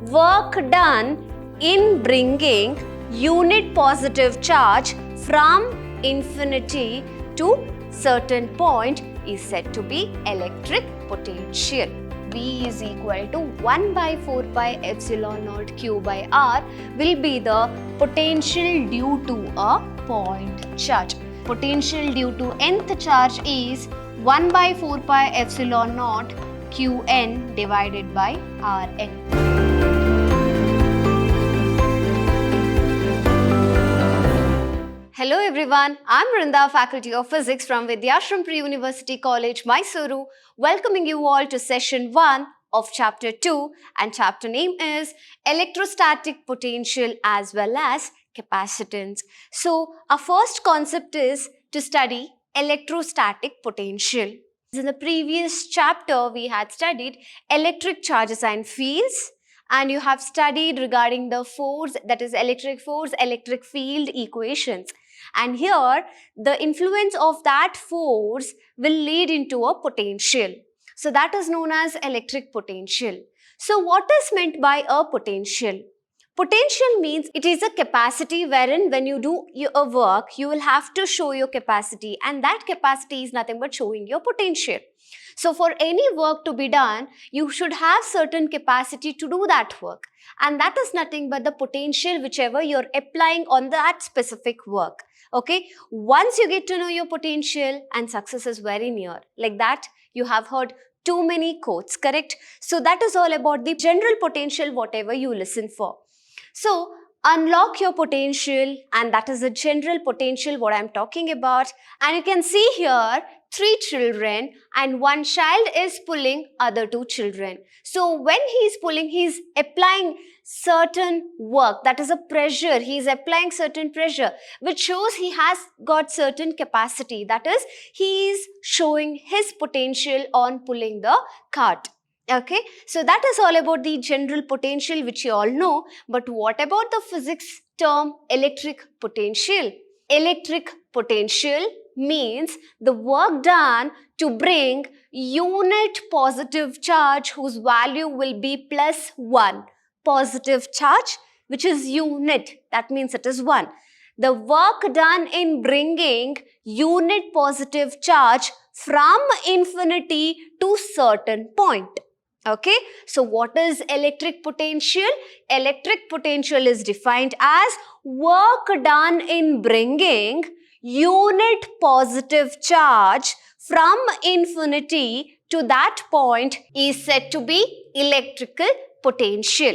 Work done in bringing unit positive charge from infinity to certain point is said to be electric potential. V is equal to 1 by 4 pi epsilon naught Q by R will be the potential due to a point charge. Potential due to nth charge is 1 by 4 pi epsilon naught Qn divided by Rn. Hello everyone, I'm Vrinda, Faculty of Physics from Vidhyaashram Pre-University College, Mysuru, welcoming you all to session 1 of chapter 2, and chapter name is Electrostatic Potential as well as Capacitance. So, our first concept is to study electrostatic potential. In the previous chapter, we had studied electric charges and fields, and you have studied regarding the force, that is electric force, electric field equations. And here, the influence of that force will lead into a potential. So that is known as electric potential. So what is meant by a potential? Potential means it is a capacity wherein when you do a work, you will have to show your capacity, and that capacity is nothing but showing your potential. So for any work to be done, you should have certain capacity to do that work, and that is nothing but the potential whichever you're applying on that specific work. Okay, once you get to know your potential, and success is very near. Like that, you have heard too many quotes, correct? So that is all about the general potential, whatever you listen for. So unlock your potential, and that is the general potential what I'm talking about. And you can see here 3 children and 1 child is pulling other 2 children. So when he is pulling, he is applying certain work, that is a pressure. He is applying certain pressure which shows he has got certain capacity, that is he is showing his potential on pulling the cart. Okay, so that is all about the general potential which you all know. But what about the physics term electric potential? Electric potential means the work done to bring unit positive charge whose value will be plus 1. Positive charge which is unit, that means it is 1. The work done in bringing unit positive charge from infinity to certain point. Okay, so what is electric potential? Electric potential is defined as work done in bringing unit positive charge from infinity to that point is said to be electrical potential.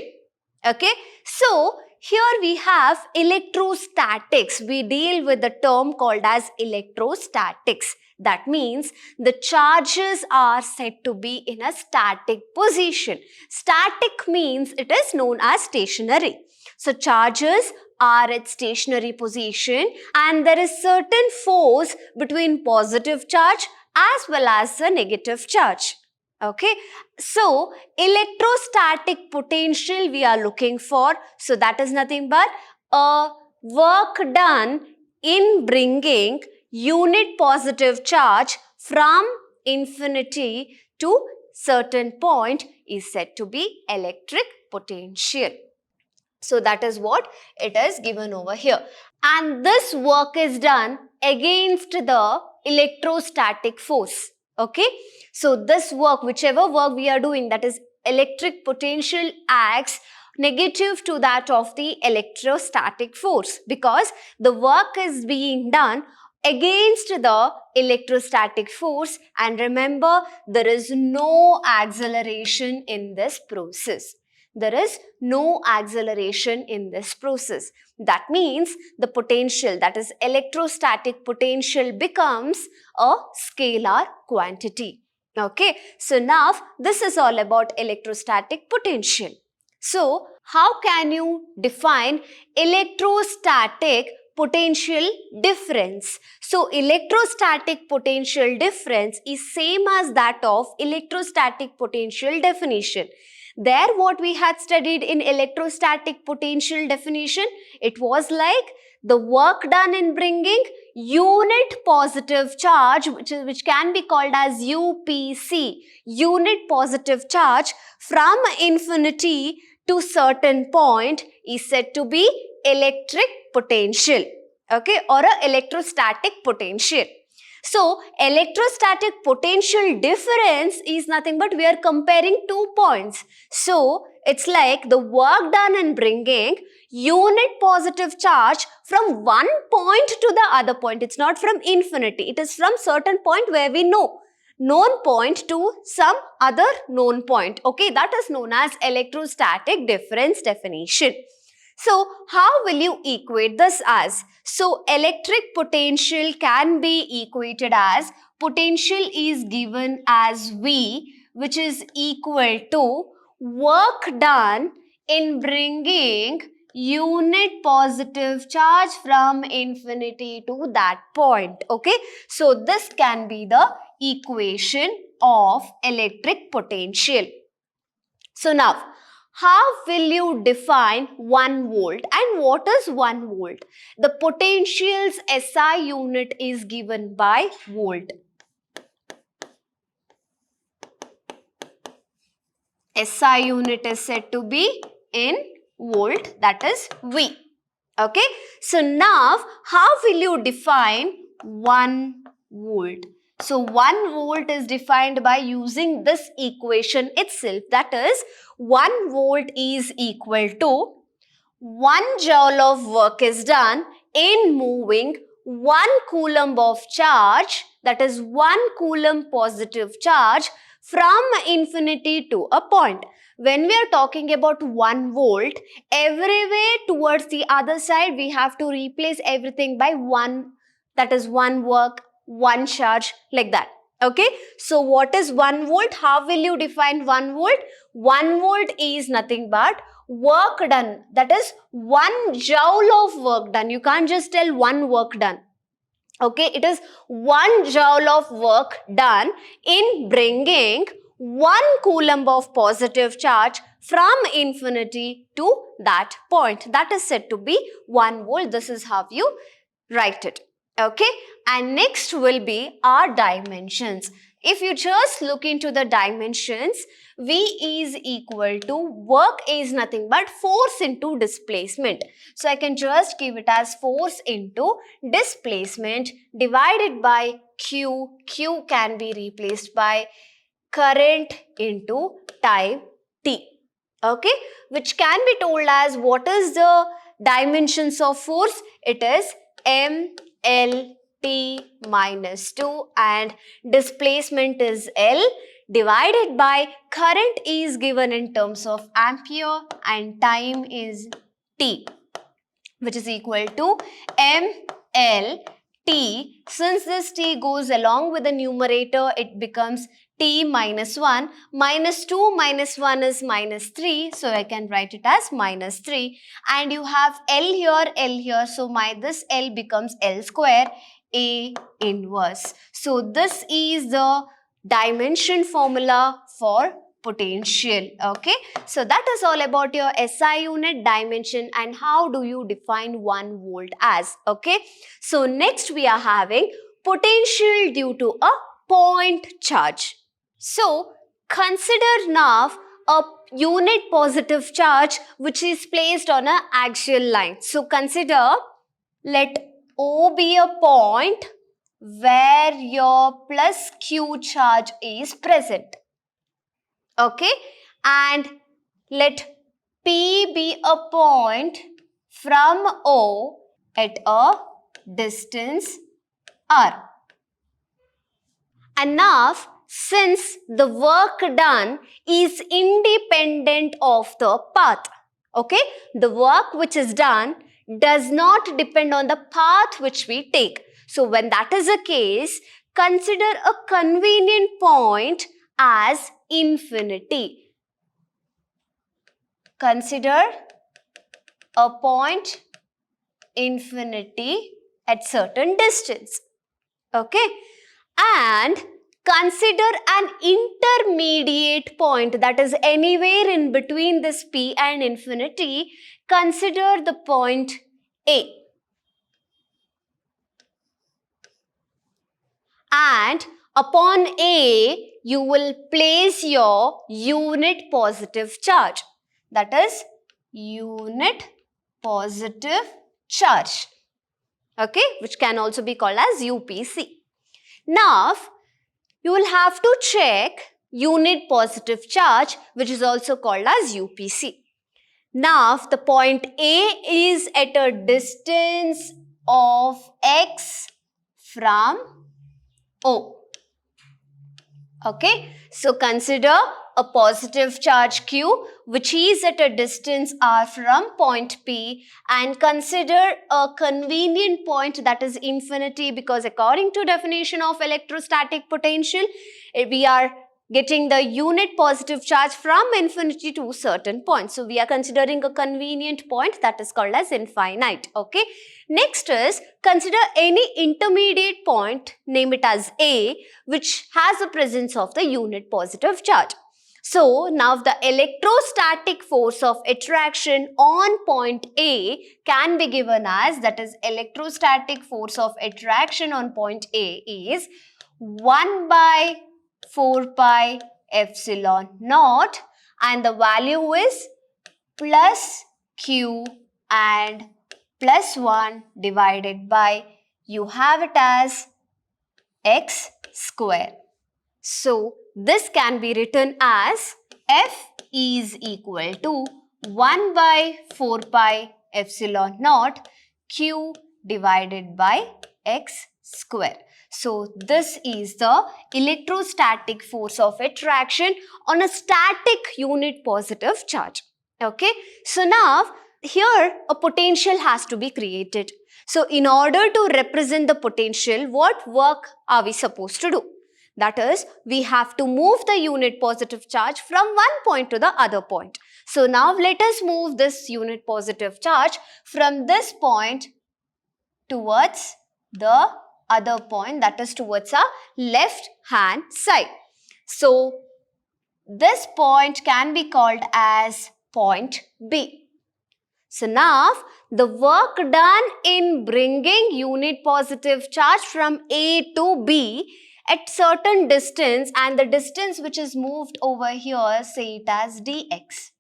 Okay, so here we have electrostatics. We deal with the term called as electrostatics. That means the charges are said to be in a static position. Static means it is known as stationary. So charges are at stationary position, and there is certain force between positive charge as well as the negative charge. Okay, so electrostatic potential we are looking for. So that is nothing but a work done in bringing unit positive charge from infinity to certain point is said to be electric potential. So that is what it is given over here. And this work is done against the electrostatic force. Okay, so this work, whichever work we are doing, that is electric potential acts negative to that of the electrostatic force, because the work is being done against the electrostatic force, and remember there is no acceleration in this process. There is no acceleration in this process. That means the potential, that is electrostatic potential, becomes a scalar quantity. Okay, so now this is all about electrostatic potential. So how can you define electrostatic potential difference? So electrostatic potential difference is same as that of electrostatic potential definition. There what we had studied in electrostatic potential definition, it was like the work done in bringing unit positive charge, which can be called as UPC, unit positive charge, from infinity to certain point is said to be electric potential, okay, or a electrostatic potential. So, electrostatic potential difference is nothing but we are comparing 2 points. So, it's like the work done in bringing unit positive charge from one point to the other point. It's not from infinity. It is from certain point where we know. Known point to some other known point. Okay, that is known as electrostatic difference definition. So, how will you equate this as? So, electric potential can be equated as potential is given as V, which is equal to work done in bringing unit positive charge from infinity to that point. Okay, so this can be the equation of electric potential. So now, how will you define 1 volt and what is 1 volt? The potential's SI unit is given by volt. SI unit is said to be in volt, that is V. Okay, so now how will you define 1 volt? So 1 volt is defined by using this equation itself, that is 1 volt is equal to 1 joule of work is done in moving 1 coulomb of charge, that is 1 coulomb positive charge from infinity to a point. When we are talking about 1 volt, everywhere towards the other side we have to replace everything by 1, that is 1 work, 1 charge, like that. Okay, so what is 1 volt? How will you define 1 volt? 1 volt is nothing but work done, that is 1 joule of work done. You can't just tell 1 work done. Okay, it is 1 joule of work done in bringing 1 coulomb of positive charge from infinity to that point. That is said to be 1 volt. This is how you write it. Okay, and next will be our dimensions. If you just look into the dimensions, V is equal to work is nothing but force into displacement. So I can just give it as force into displacement divided by Q. Q can be replaced by current into time T. Okay, which can be told as what is the dimensions of force? It is M L T minus 2 and displacement is L divided by current is given in terms of ampere and time is T, which is equal to M L T. Since this T goes along with the numerator, it becomes T minus 1. Minus 2 minus 1 is minus 3. So I can write it as minus 3. And you have L here. So this L becomes L square A inverse. So this is the dimension formula for potential. Okay, so that is all about your SI unit, dimension, and how do you define 1 volt as. Okay, so next we are having potential due to a point charge. So consider now a unit positive charge which is placed on an axial line. So consider, let O be a point where your plus Q charge is present. Okay, and let P be a point from O at a distance R. And now, since the work done is independent of the path, okay, the work which is done does not depend on the path which we take. So when that is the case, consider a convenient point as infinity. Consider a point infinity at certain distance. Okay, and consider an intermediate point, that is anywhere in between this P and infinity. Consider the point A. And upon A, you will place your unit positive charge. that is unit positive charge, okay, which can also be called as UPC. Now, you will have to check unit positive charge, which is also called as UPC. Now, the point A is at a distance of x from O. Okay, so consider a positive charge Q which is at a distance R from point P, and consider a convenient point that is infinity, because according to definition of electrostatic potential, we are getting the unit positive charge from infinity to certain point. So we are considering a convenient point that is called as infinite. Okay. Next is consider any intermediate point, name it as A, which has the presence of the unit positive charge. So now the electrostatic force of attraction on point A can be given as, that is electrostatic force of attraction on point A is 1 by 4 pi epsilon naught, and the value is plus Q and plus 1 divided by, you have it as x square. So this can be written as F is equal to 1 by 4 pi epsilon naught Q divided by x square. So this is the electrostatic force of attraction on a static unit positive charge. Okay. So now here a potential has to be created. So in order to represent the potential, what work are we supposed to do? That is, we have to move the unit positive charge from one point to the other point. So now let us move this unit positive charge from this point towards the other point, that is towards our left hand side. So this point can be called as point B. So now the work done in bringing unit positive charge from A to B at certain distance, and the distance which is moved over here, say it as dx.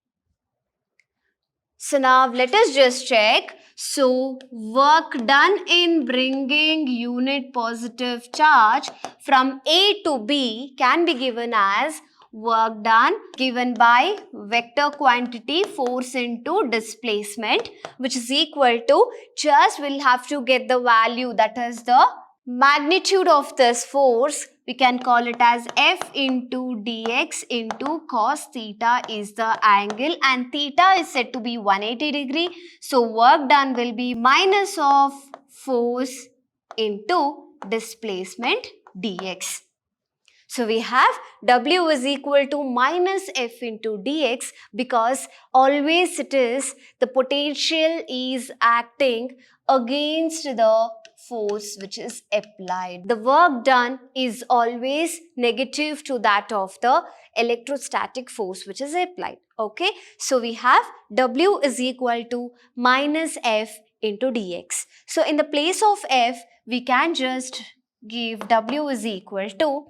So now let us just check. So work done in bringing unit positive charge from A to B can be given as work done given by vector quantity force into displacement, which is equal to, just we'll have to get the value, that is the magnitude of this force. We can call it as F into dx into cos theta is the angle, and theta is said to be 180 degree. So work done will be minus of force into displacement dx. So we have W is equal to minus F into dx, because always it is the potential is acting against the force which is applied. The work done is always negative to that of the electrostatic force which is applied. Okay. So we have W is equal to minus F into dx. So in the place of F, we can just give W is equal to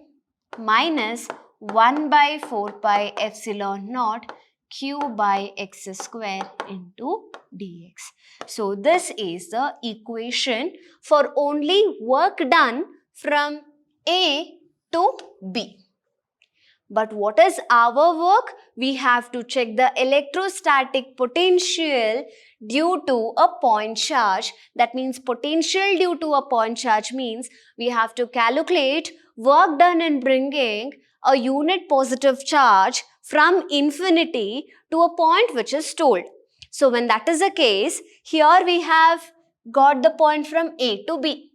minus 1 by 4 pi epsilon naught Q by x square into dx. So this is the equation for only work done from A to B. But what is our work? We have to check the electrostatic potential due to a point charge. That means potential due to a point charge means we have to calculate work done in bringing a unit positive charge from infinity to a point which is told. So when that is the case, here we have got the point from A to B.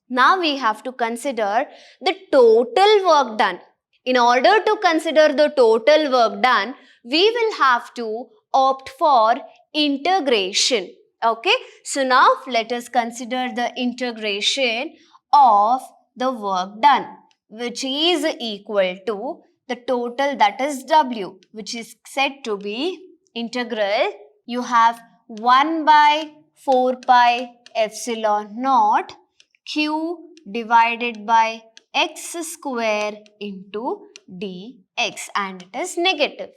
Now we have to consider the total work done. In order to consider the total work done, we will have to opt for integration. Okay. So now let us consider the integration of the work done, which is equal to the total, that is W, which is said to be integral. You have 1 by 4 pi epsilon naught Q divided by x square into dx, and it is negative.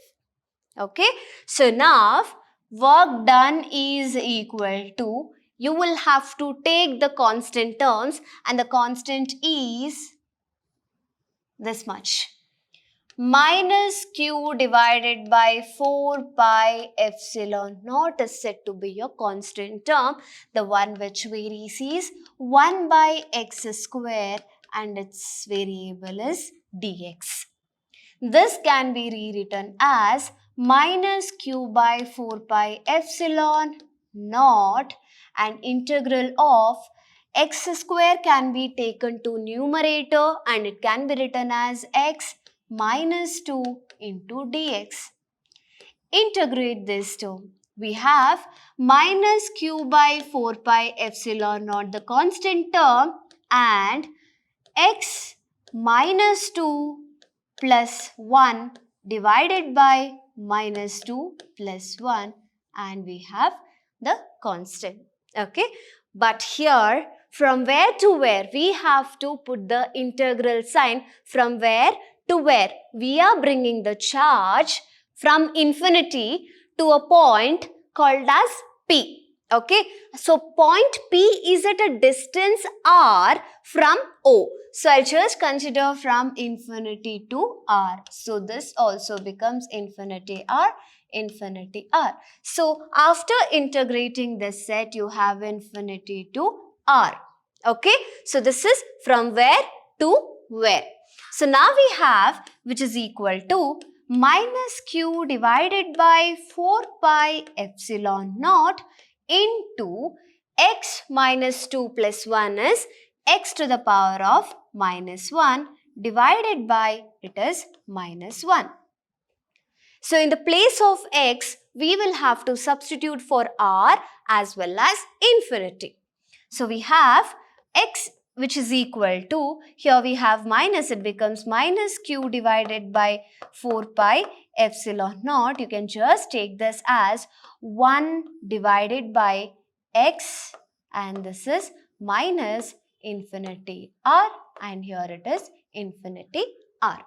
Okay, so now work done is equal to, you will have to take the constant terms, and the constant is this much, minus q divided by 4 pi epsilon naught is said to be your constant term. The one which varies is 1 by x square and its variable is dx. This can be rewritten as minus q by 4 pi epsilon naught, and integral of x square can be taken to numerator and it can be written as x minus 2 into dx. Integrate this term. We have minus q by 4 pi epsilon naught, the constant term, and x minus 2 plus 1 divided by minus 2 plus 1, and we have the constant. Okay, but here from where to where we have to put the integral sign. From where to where we are bringing the charge from infinity to a point called as P. Okay, so point P is at a distance r from O. So I'll just consider from infinity to r. So this also becomes infinity r, infinity r. So after integrating this set, you have infinity to r. Okay, so this is from where to where. So now we have, which is equal to minus q divided by 4 pi epsilon naught into x minus 2 plus 1 is x to the power of minus 1 divided by it is minus 1. So in the place of x, we will have to substitute for r as well as infinity. So we have x which is equal to, here we have minus, it becomes minus q divided by 4 pi epsilon naught. You can just take this as 1 divided by x, and this is minus infinity r, and here it is infinity r.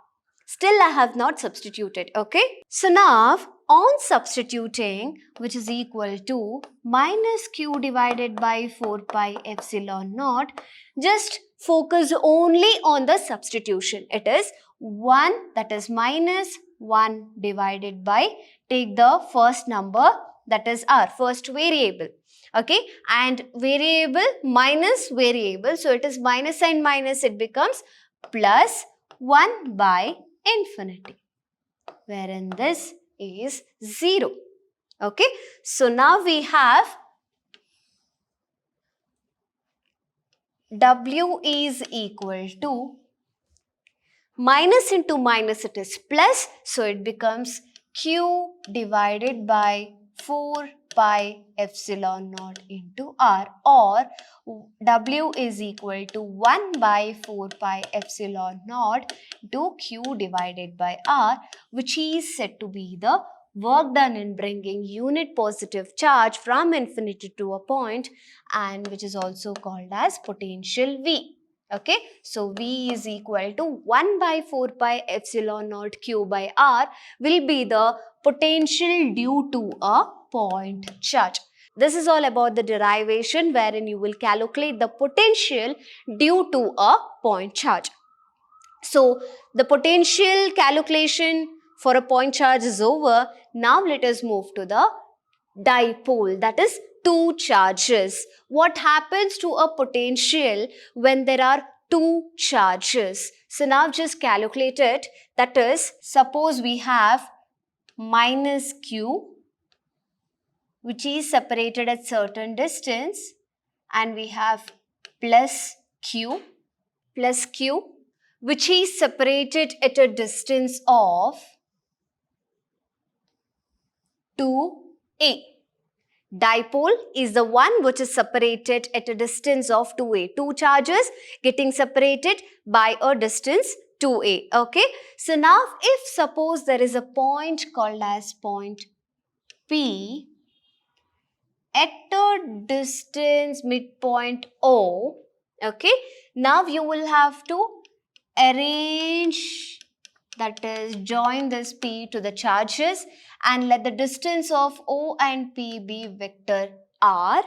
Still I have not substituted, okay? So now on substituting, which is equal to minus q divided by 4 pi epsilon naught, just focus only on the substitution. It is 1, that is minus 1 divided by, take the first number, that is our first variable. Okay, and variable minus variable, so it is minus and minus, it becomes plus 1 by infinity, wherein this is 0. Okay, so now we have W is equal to, minus into minus it is plus, so it becomes Q divided by 4 pi epsilon naught into R, or W is equal to 1 by 4 pi epsilon naught into Q divided by R, which is said to be the work done in bringing unit positive charge from infinity to a point, and which is also called as potential V. Okay, so V is equal to 1 by 4 pi epsilon naught Q by R will be the potential due to a point charge. This is all about the derivation, wherein you will calculate the potential due to a point charge. So the potential calculation for a point charge is over. Now let us move to the dipole, that is two charges. What happens to a potential when there are two charges? So now just calculate it. That is, suppose we have minus q, which is separated at certain distance, and we have plus q, which is separated at a distance of 2a. Dipole is the one which is separated at a distance of 2a. Two charges getting separated by a distance 2a. Okay. So now if suppose there is a point called as point P at a distance midpoint O. Okay. Now you will have to arrange that is join this P to the charges and let the distance of O and P be vector R,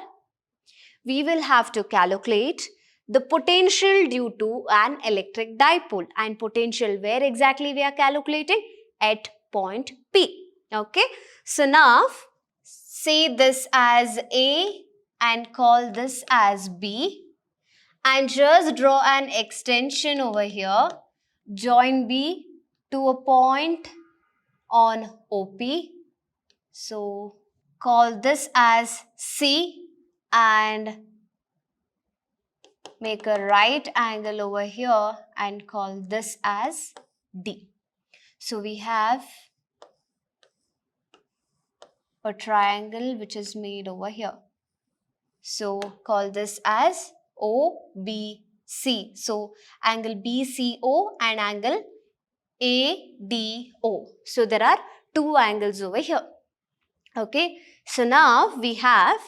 we will have to calculate the potential due to an electric dipole. And potential where exactly we are calculating? At point P. Okay. So now say this as A and call this as B. And just draw an extension over here. Join B to a point on OP. So call this as C and make a right angle over here and call this as D. So we have a triangle which is made over here. So call this as OBC. So angle BCO and angle ADO. So there are two angles over here. Okay. So now we have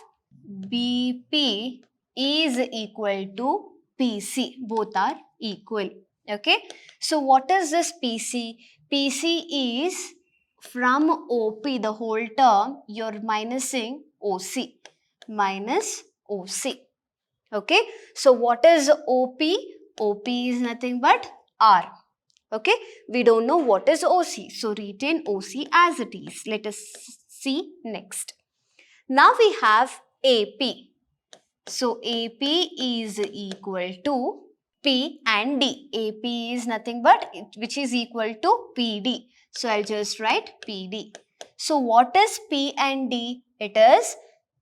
BP is equal to PC. Both are equal. Okay. So what is this PC? PC is from OP, the whole term, you're minusing OC. Minus OC. Okay. So what is OP? OP is nothing but R. Okay. We don't know what is OC. So retain OC as it is. Let us see next. Now we have AP. So AP is equal to P and D. AP is nothing but which is equal to PD. So I'll just write PD. So what is P and D? It is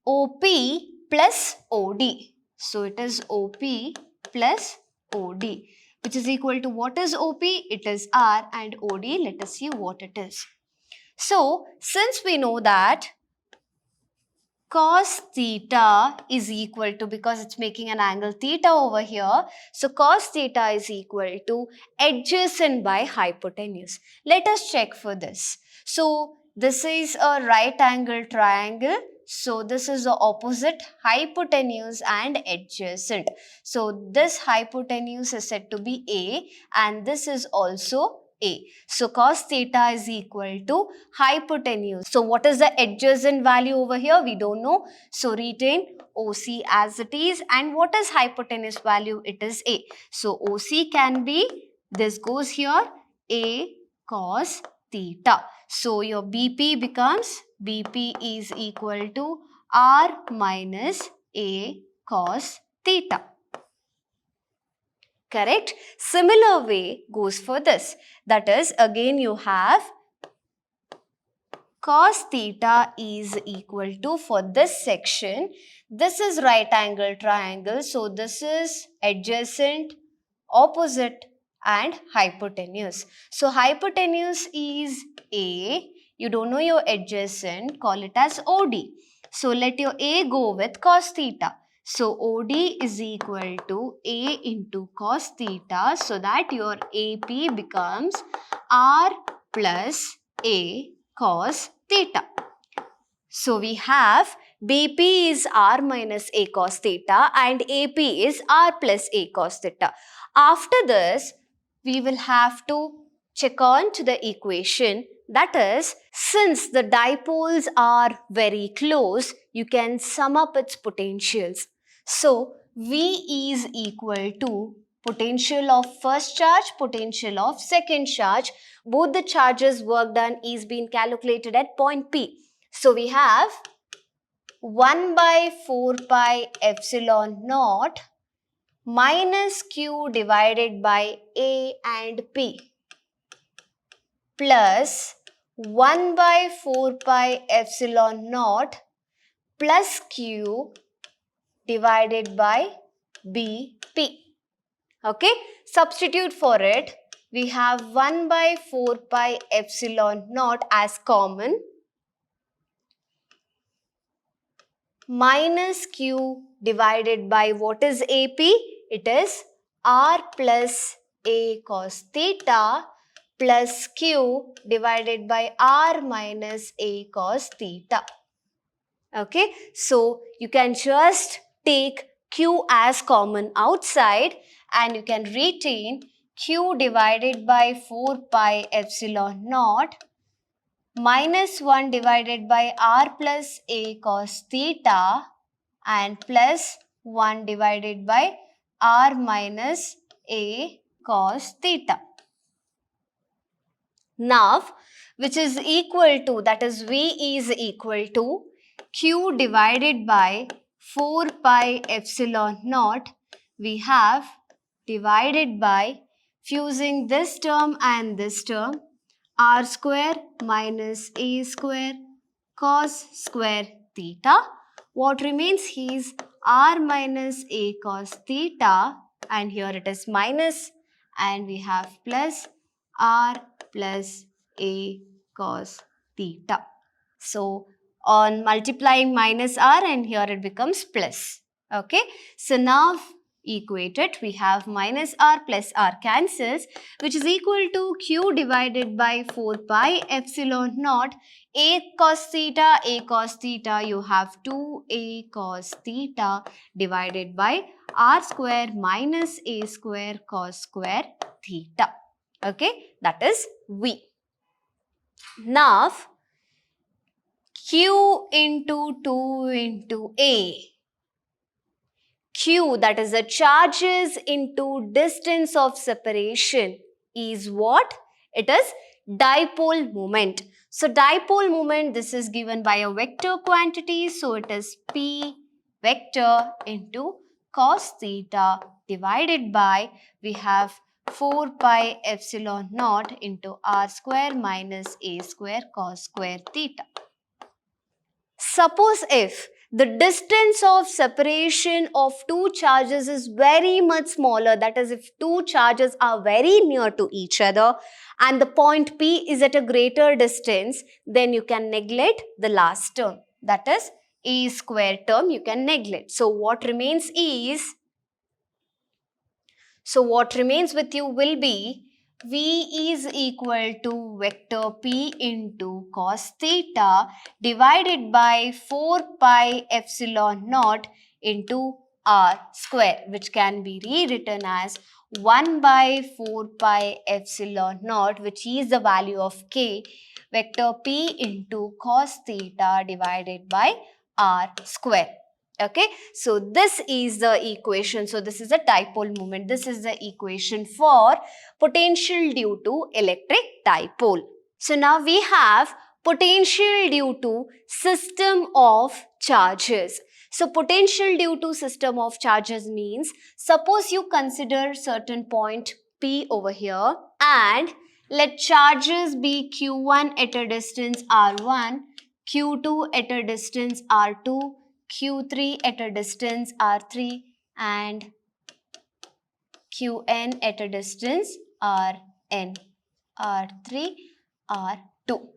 OP plus OD. So it is OP plus OD, which is equal to what is OP? It is R, and OD, let us see what it is. So since we know that cos theta is equal to, because it's making an angle theta over here, so cos theta is equal to adjacent by hypotenuse. Let us check for this. So this is a right angle triangle. So this is the opposite, hypotenuse and adjacent. So this hypotenuse is said to be A and this is also A. So cos theta is equal to hypotenuse. So what is the adjacent value over here? We don't know. So retain OC as it is. And what is hypotenuse value? It is A. So OC can be, this goes here, A cos theta. So your BP becomes, BP is equal to R minus A cos theta. Correct? Similar way goes for this. That is, again you have cos theta is equal to, for this section, this is right angle triangle. So this is adjacent, opposite and hypotenuse. So hypotenuse is A. You don't know your adjacent, call it as OD. So let your A go with cos theta. So OD is equal to A into cos theta, so that your AP becomes R plus A cos theta. So we have BP is R minus A cos theta and AP is R plus A cos theta. After this, we will have to check on to the equation. That is, since the dipoles are very close, you can sum up its potentials. So V is equal to potential of first charge, potential of second charge. Both the charges work done is being calculated at point P. So we have 1 by 4 pi epsilon naught minus Q divided by A and P plus 1 by 4 pi epsilon naught plus Q divided by BP. Okay, substitute for it. We have 1 by 4 pi epsilon naught as common minus Q divided by what is AP? It is R plus A cos theta plus Q divided by R minus A cos theta. Okay, so you can just take Q as common outside and you can retain q divided by 4 pi epsilon naught minus 1 divided by r plus a cos theta and plus 1 divided by r minus a cos theta. Now, which is equal to, that is V is equal to q divided by 4 pi epsilon naught, we have divided by fusing this term and this term, r square minus a square cos square theta. What remains is r minus a cos theta, and here it is minus, and we have plus r plus a cos theta. So on multiplying minus r, and here it becomes plus. Okay. So now equated, we have minus r plus r cancels, which is equal to q divided by 4 pi epsilon naught a cos theta, you have 2a cos theta divided by r square minus a square cos square theta. Okay, that is V. Now, Q into 2 into A. Q, that is the charges into distance of separation, is what? It is dipole moment. So dipole moment, this is given by a vector quantity. So it is P vector into cos theta divided by, we have 4 pi epsilon naught into r square minus a square cos square theta. Suppose if the distance of separation of two charges is very much smaller, that is if two charges are very near to each other and the point P is at a greater distance, then you can neglect the last term, that is a square term you can neglect. So what remains with you will be V is equal to vector P into cos theta divided by 4 pi epsilon naught into r square, which can be rewritten as 1 by 4 pi epsilon naught, which is the value of k, vector P into cos theta divided by r square. Okay, so this is the equation. So this is a dipole moment. This is the equation for potential due to electric dipole. So now we have potential due to system of charges. So potential due to system of charges means, suppose you consider certain point P over here and let charges be Q1 at a distance R1, Q2 at a distance R2, Q3 at a distance R3 and Qn at a distance Rn, R3, R2.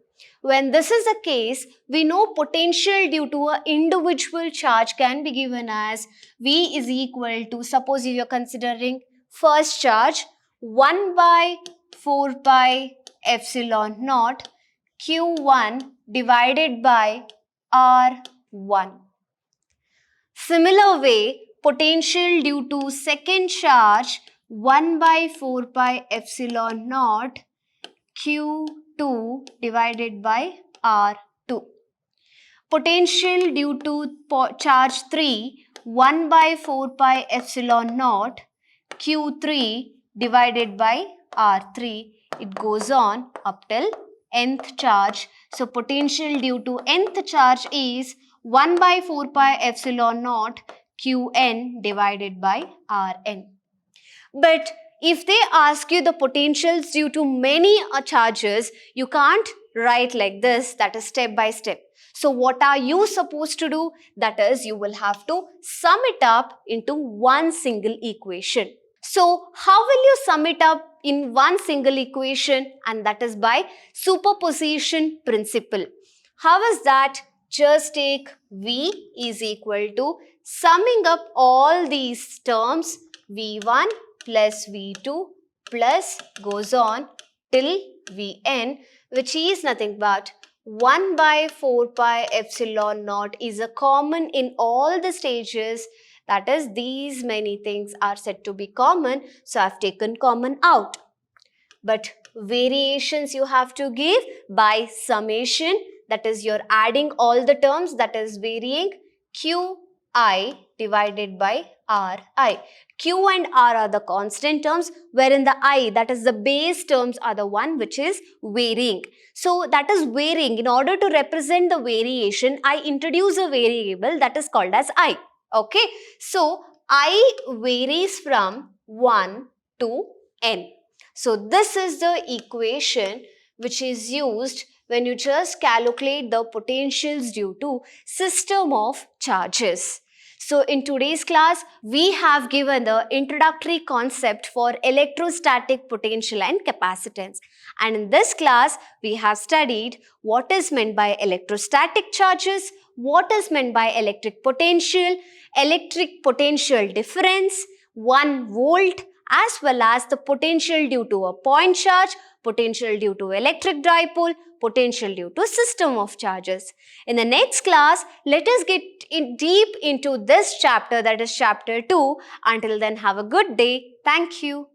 When this is the case, we know potential due to an individual charge can be given as V is equal to, suppose if you are considering first charge, 1 by 4 pi epsilon naught Q1 divided by R1. Similar way, potential due to second charge 1 by 4 pi epsilon naught Q2 divided by R2. Potential due to charge 3 1 by 4 pi epsilon naught Q3 divided by R3. It goes on up till nth charge. So potential due to nth charge is 1 by 4 pi epsilon naught Qn divided by Rn. But if they ask you the potentials due to many charges, you can't write like this, that is step by step. So what are you supposed to do? That is, you will have to sum it up into one single equation. So how will you sum it up in one single equation? And that is by superposition principle. How is that? Just take V is equal to summing up all these terms, V1 plus V2 plus goes on till Vn, which is nothing but 1 by 4 pi epsilon naught is a common in all the stages. That is, these many things are said to be common, so I've taken common out. But variations you have to give by summation, that is, you're adding all the terms, that is varying Qi divided by Ri. Q and R are the constant terms, wherein the I, that is the base terms, are the one which is varying. So that is varying. In order to represent the variation, I introduce a variable that is called as I. Okay, so I varies from 1 to n. So this is the equation which is used when you just calculate the potentials due to system of charges. So in today's class, we have given the introductory concept for electrostatic potential and capacitance. And in this class, we have studied what is meant by electrostatic charges, what is meant by electric potential difference, 1 volt, as well as the potential due to a point charge, potential due to electric dipole, potential due to system of charges. In the next class, let us get deep into this chapter, that is chapter 2. Until then, have a good day. Thank you.